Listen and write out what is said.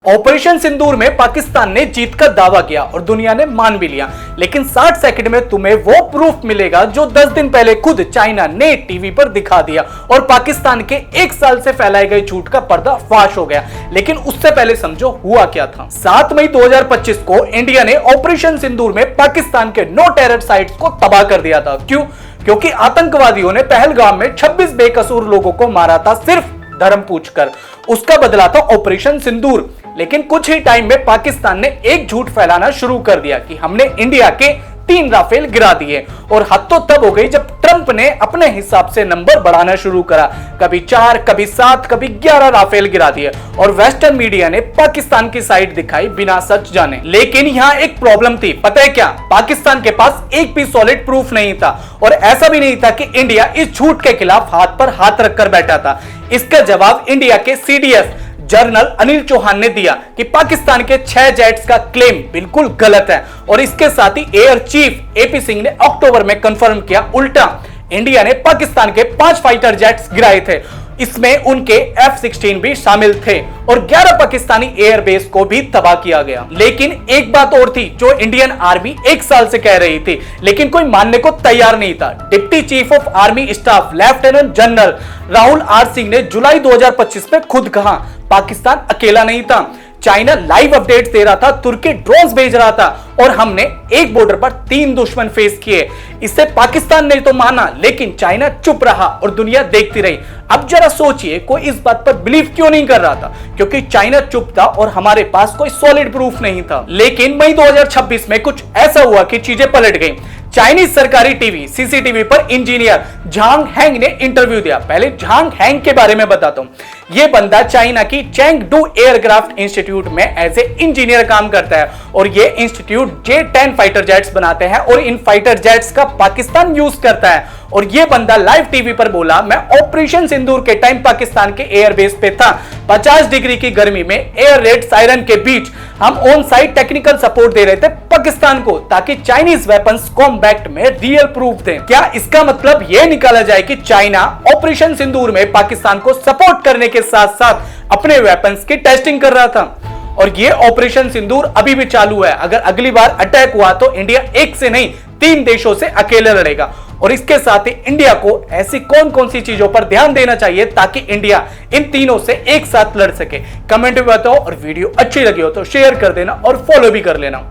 Operation सिंदूर में पाकिस्तान ने जीत का दावा किया और दुनिया ने मान भी लिया, लेकिन 60 सेकंड में तुम्हें वो प्रूफ मिलेगा जो 10 दिन पहले खुद चाइना ने टीवी पर दिखा दिया और पाकिस्तान के 1 साल से फैलाए गए झूठ का पर्दा फाश हो गया। लेकिन उससे पहले समझो हुआ क्या था। 7 मई 2025 को इंडिया ने ऑपरेशन सिंदूर में पाकिस्तान के 9 टेरर साइट्स को तबाह कर दिया था। क्यों? क्योंकि आतंकवादियों ने पहलगाम में 26 बेकसूर लोगों को मारा था सिर्फ धर्म पूछकर। उसका बदला था ऑपरेशन सिंदूर। लेकिन कुछ ही टाइम में पाकिस्तान ने एक झूठ फैलाना शुरू कर दिया कि हमने इंडिया के 3 राफेल गिरा दिए। और हद तो तब हो गई जब ट्रंप ने अपने हिसाब से नंबर बढ़ाना शुरू करा। कभी 4, कभी 7, कभी 11 राफेल गिरा दिए और वेस्टर्न मीडिया ने पाकिस्तान की साइड दिखाई बिना सच जाने। लेकिन यहाँ एक प्रॉब्लम थी, पता है क्या? पाकिस्तान के पास एक भी सॉलिड प्रूफ नहीं था और ऐसा भी नहीं था कि इंडिया इस झूठ के खिलाफ हाथ पर हाथ रखकर बैठा था। इसका जवाब इंडिया के सीडीएस जनरल अनिल चौहान ने दिया कि पाकिस्तान के 6 जेट्स का क्लेम बिल्कुल गलत है। और इसके साथ ही एयर चीफ एपी सिंह ने अक्टूबर में कंफर्म किया उल्टा। इंडिया ने पाकिस्तान के 5 फाइटर जेट्स गिराए थे, इसमें उनके F-16 भी शामिल थे और 11 पाकिस्तानी एयरबेस को भी तबाह किया गया। लेकिन एक बात और थी जो इंडियन आर्मी 1 साल से कह रही थी, लेकिन कोई मानने को तैयार नहीं था। Deputy chief of army staff lieutenant general Rahul R Singh ने जुलाई 2025 में खुद कहा, पाकिस्तान अकेला नहीं था। चाइना लाइव अपडेट्स दे रहा था, तुर्की ड्रोन्स भेज रहा था और हमने एक बॉर्डर पर 3 दुश्मन फेस किए। इससे पाकिस्तान ने तो माना, लेकिन चाइना चुप रहा और दुनिया देखती रही। अब जरा सोचिए, कोई इस बात पर बिलीव क्यों नहीं कर रहा था? क्योंकि चाइना चुप था और हमारे पास कोई सॉलिड प्रूफ नहीं था। लेकिन मई 2026 में कुछ ऐसा हुआ कि चीजें पलट गई। चाइनीज सरकारी टीवी सीसीटीवी पर इंजीनियर झांग हैंग ने इंटरव्यू दिया। पहले झांग हैंग के बारे में बताता हूं। यह बंदा चाइना की चेंगडू एयरक्राफ्ट इंस्टीट्यूट में एज ए इंजीनियर काम करता है और यह इंस्टीट्यूट J-10 फाइटर जेट्स बनाते हैं और इन फाइटर जेट्स का पाकिस्तान यूज करता है। और यह बंदा लाइव टीवी पर बोला, मैं ऑपरेशन सिंदूर के टाइम पाकिस्तान के एयरबेस पे था। 50 डिग्री की गर्मी में एयर रेड सायरन के बीच हम ऑन साइट टेक्निकल सपोर्ट दे रहे थे पाकिस्तान को, ताकि चाइनीज वेपन्स कॉम्बैट में रियल प्रूफ दें। क्या इसका मतलब यह निकाला जाए कि चाइना ऑपरेशन सिंदूर में पाकिस्तान को सपोर्ट करने के साथ साथ अपने वेपन्स की टेस्टिंग कर रहा था? और ये ऑपरेशन सिंदूर अभी भी चालू है। अगर अगली बार अटैक हुआ तो इंडिया 1 से नहीं 3 देशों से अकेले लड़ेगा। और इसके साथ ही इंडिया को ऐसी कौन कौन सी चीजों पर ध्यान देना चाहिए ताकि इंडिया इन तीनों से एक साथ लड़ सके? कमेंट में बताओ और वीडियो अच्छी लगी हो तो शेयर कर देना और फॉलो भी कर लेना।